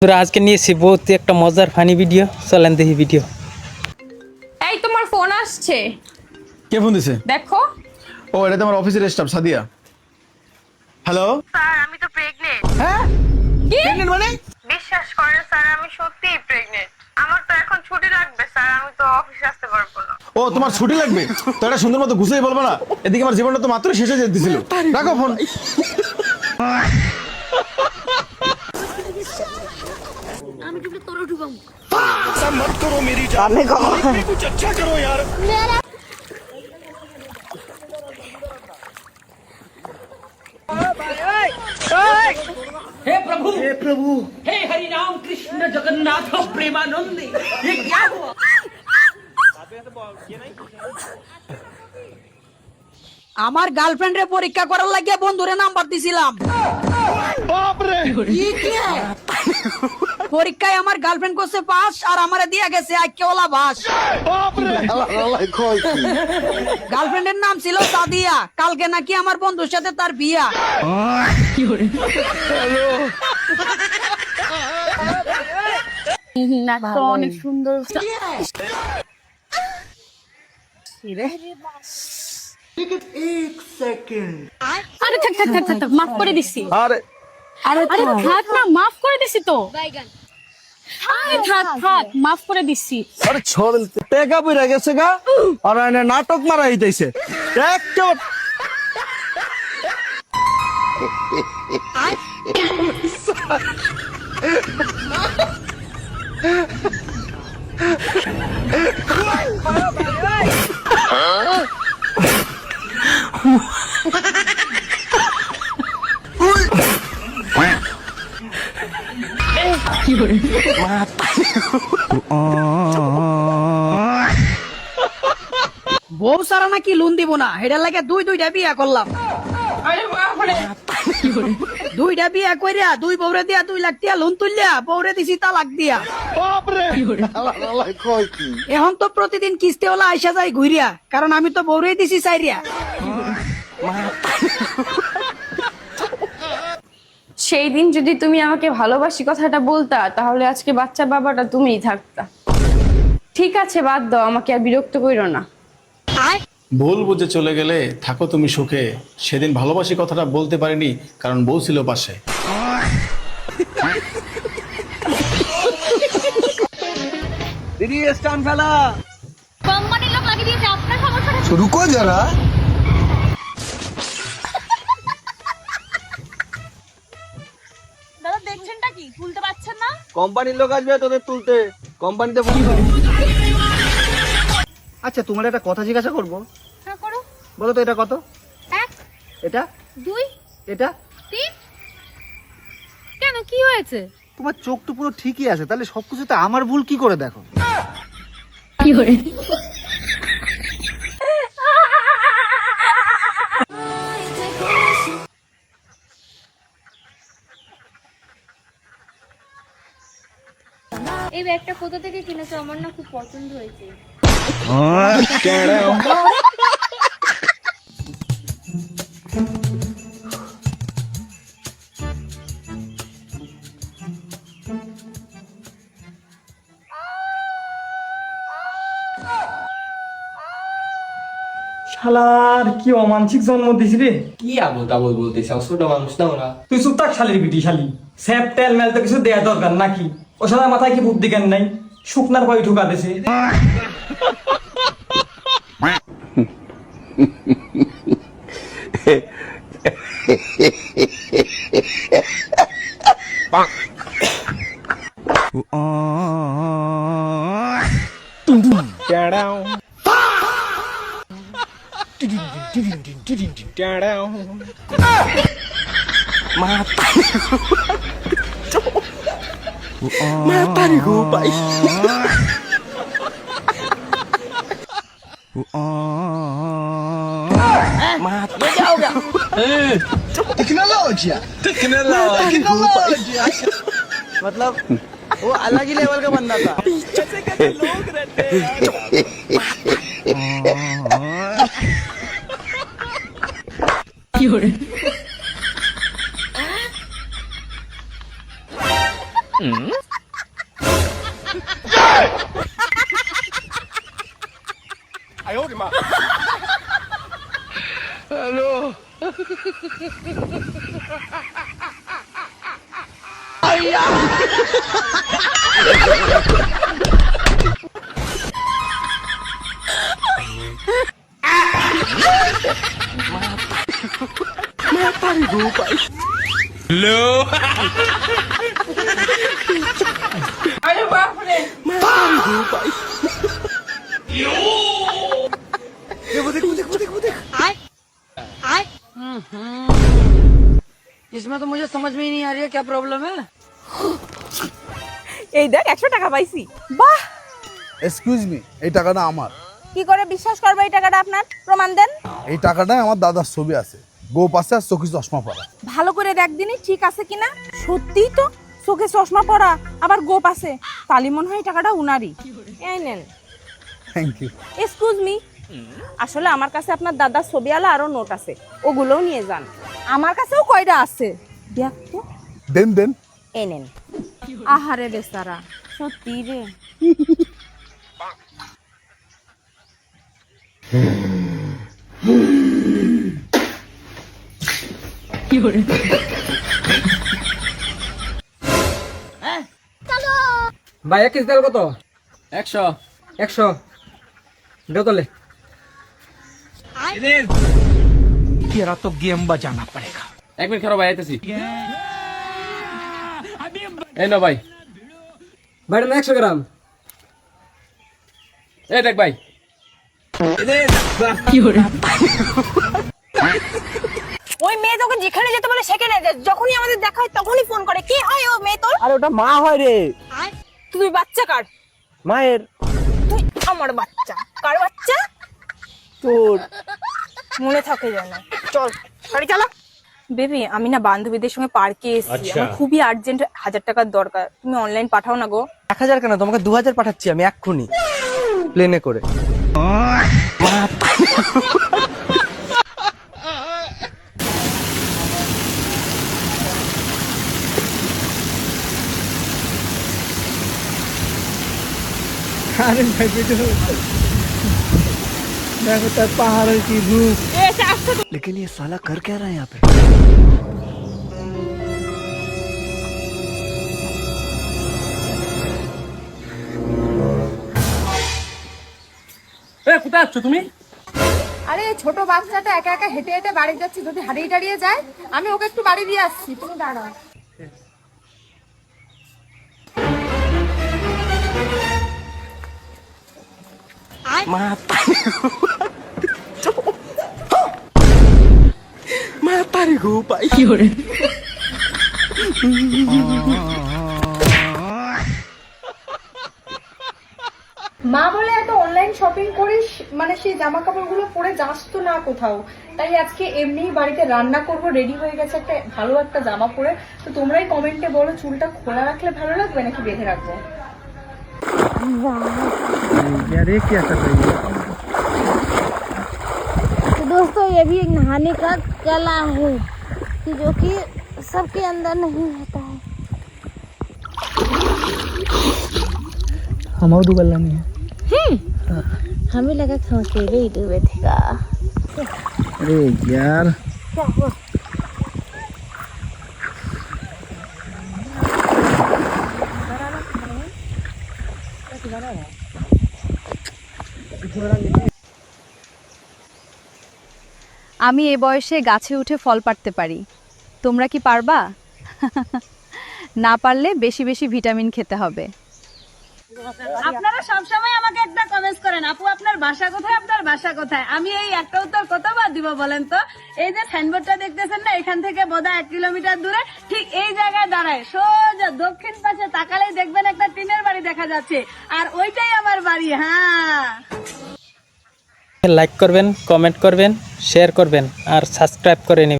তোরা আজকে নিয়েছি বহুত একটা মজার ফানি ভিডিও, চলেন দেখি ভিডিও। এই তোমার ফোন আসছে, কে ফোন দিছে? দেখো। ও এটা তোমার অফিসের স্টাফ সাদিয়া। হ্যালো স্যার আমি তো প্রেগনেন্ট। হ্যাঁ কি? প্রেগনেন্ট মানে? বিশ্বাস করেন স্যার আমি সত্যিই প্রেগনেন্ট। আমার তো এখন ছুটি লাগবে স্যার, আমি তো অফিসে আসতে পারবো না। ও তোমার ছুটি লাগবে তো এটা সুন্দর মতো গুছিয়ে বলবো না? এদিকে আমার জীবনটা তো মাত্র শেষ হয়ে যেতেছিল। রাখো ফোন। हे हरि राम कृष्ण जगन्नाथ प्रेमानंद ये क्या हुआ? আমার গার্লফ্রেন্ডের পরীক্ষা করার লাগিয়ে বন্ধুরে নাম্বার দিছিলাম। পরীক্ষায় আমার গার্লফ্রেন্ড করছে পাস আর আমারে দিয়া গেছে আইকেওয়ালা বাস। গার্লফ্রেন্ডের নাম ছিল সাদিয়া, কালকে নাকি আমার বন্ধুর সাথে তার বিয়া। তো অনেক সুন্দর। আরে থাক থাক থাক থাক, মাফ করে দিছি। আরে আরে থাক না, মাফ করে দিছি তো। আরে থাক থাক, মাফ করে দিছি। আরে ছড় টেকা পইরা গেছে গা আর এনে নাটক মারা হইতাইছে। একটা বউ সারা নাকি লোন দিব না, হেডার লাগে দুইটা বিয়া করলাম। দুইটা বিয়া কইরা দুই বউরে দিয়া 2 লাখ টিয়া লোন তুললিয়া বউরে দিছি তালাক দিয়া। এখন তো প্রতিদিন কিস্তি ওলা আইসা যায় ঘুরিয়া, কারণ আমি তো বউরে দিছি চাইরিয়া। সেই দিন যদি তুমি আমাকে ভালোবাসি কথাটা বলতা, তাহলে আজকে বাচ্চা বাবাটা তুমিই থাকতা। ঠিক আছে, বাদ দাও, আমাকে আর বিরক্ত কইরো না। ভুল বুঝে চলে গেলে থাকো তুমি সুখে। সেদিন ভালোবাসি কথাটা বলতে পারিনি কারণ বউ ছিল পাশে। দিদি স্টান ফেলা কোম্পানির লোক লাগিয়ে দিয়েছে, আপনার সমস্যাটা। রুকো যারা। দাদা দেখছেনটা কি, তুলতে পারছেন না? কোম্পানির লোক আসবে তোদের তুলতে, কোম্পানিতে ফোন করো। আচ্ছা তোমার একটা কথা জিজ্ঞাসা করবো, হ্যাঁ করো। বলো তো এটা কত? 1 এটা 2 এটা 3। কেন, কি হয়েছে? তোমার চোখ তো পুরো ঠিকই আছে, তাহলে সবকিছুতে আমার ভুল কি করে দেখো? কি করে? এই ব্যাগটা কোথা থেকে কিনেছো? আমার না খুব পছন্দ হয়েছে। শালার কি অমানসিক জন্ম দিছি রে। কি আবল তাবল বলতেছ? ছোট মানুষ না ওরা। তুই চুপ থাক শালির বিটি শালি। স্যাপ তেল মেল তো কিছু দেয়া দরকার নাকি? ও শালা মাথায় কি বুদ্ধি জ্ঞান নাই? শুকনার ভয় ঢুকা দিছে। मतलब वो अलग ही लेवल का बंदा था। इसमें तो मुझे समझ में ही नहीं आ रही है क्या प्रॉब्लम है। এই দেখ 100 টাকা পাইছি। বাহ, এক্সকিউজ মি, এই টাকাটা আমার। কি করে বিশ্বাস করবো এই টাকাটা আপনার? প্রমাণ দেন। এই টাকাটায় আমার দাদার ছবি আছে, গোপ আছে আর চোখে চশমা পরা। ভালো করে দেখ দিনই ঠিক আছে কিনা। সত্যিই তো চোখে চশমা পরা আবার গোপ আছে, তালি মনে হয় টাকাটা উনারই। এই নেন। Thank you. এক্সকিউজ মি, আসলে আমার কাছে আপনার দাদার ছবিওয়ালা আরো নোট আছে, ওগুলোও নিয়ে যান। আমার কাছেও কয়টা আছে, দেখ তো। দেন দেন। এই নেন। আহারে বেচারা, সত্যি রে। ভাই 1 কেজি তেল কত? 100 দেও তোলে। तेरा तो गेम बजाना पड़ेगा। 1 মিনিট খারাপ ভাই আইতেছি। এই না ভাই, ভাইটা না 100 গ্রাম। এই দেখ ভাই। ওই মেয়ে তোকে যেখানে যেতে বলে সেখানে যায়, যখনই আমাদের দেখা হয় তখনই ফোন করে। কি হয় ও মেয়ে তোর? আরে ওটা মা হয় রে। তুই বাচ্চা কার? মায়ের। তুই আমার বাচ্চা। কার বাচ্চা? তোর। মনে থাকে যেন। চল গাড়ি চালা। বেবি, আমি না বান্ধবীদের সঙ্গে পার্কে এসেছি, আমার খুবই আর্জেন্ট 1000 টাকার দরকার, তুমি অনলাইন পাঠাও না গো। 1000 কেন, তোমাকে 2000 পাঠাচ্ছি আমি এক্ষুনি প্লেনে করে। আরে ভাই ভিডিও দেখো তার পাহাড়ের কি রূপ। लेकिन ये साला कर क्या रहा है यहाँ पे? কোথায় আছো তুমি? আরে ছোট বাচ্চাটা একা একা হেঁটে হেঁটে বাড়ি যাচ্ছে, যদি হারিয়ে টারিয়ে যায় আমি ওকে একটু বাড়ি দিয়ে আসছি, তুমি দাঁড়াও। মা বলে এত অনলাইন শপিং করিস, মানে সেই জামা কাপড়গুলো পরে যাস তো না কোথাও, তাই আজকে এমনি বাড়িতে রান্না করব, রেডি হয়ে গেছে একটা ভালো একটা জামা পরে। তো তোমরাই কমেন্টে বলো চুলটা খোলা রাখলে ভালো লাগবে নাকি বেঁধে রাখবো। तो दोस्तों ये भी एक नहाने का कला है कि जो कि सबके अंदर नहीं होता है। हमारा दुकान नहीं है। हमें लगा कि हम अकेले ही डूबे थे का। अरे यार, क्या हुआ? আমি এই বয়সে গাছে উঠে ফল পাড়তে পারি, তোমরা কি পারবা? না পারলে বেশি বেশি ভিটামিন খেতে হবে। আপনারা সবসময় আমাকে একটা কমেন্ট করেন, আপু আপনার বাসা কোথায়, আপনার বাসা কোথায়। আমি এই একটা উত্তর কতবার দিব বলেন তো? এই যে সাইনবোর্ডটা দেখতেছেন না, এখান থেকে বোধহয় 1 কিলোমিটার দূরে ঠিক এই জায়গায় দাঁড়ায়, সোজা দক্ষিণ পাশে তাকালেই দেখবেন একটা টিনের বাড়ি দেখা যাচ্ছে, আর ওইটাই আমার বাড়ি। হ্যাঁ, লাইক করবেন, কমেন্ট করবেন, শেয়ার করবেন আর সাবস্ক্রাইব করে নেবেন।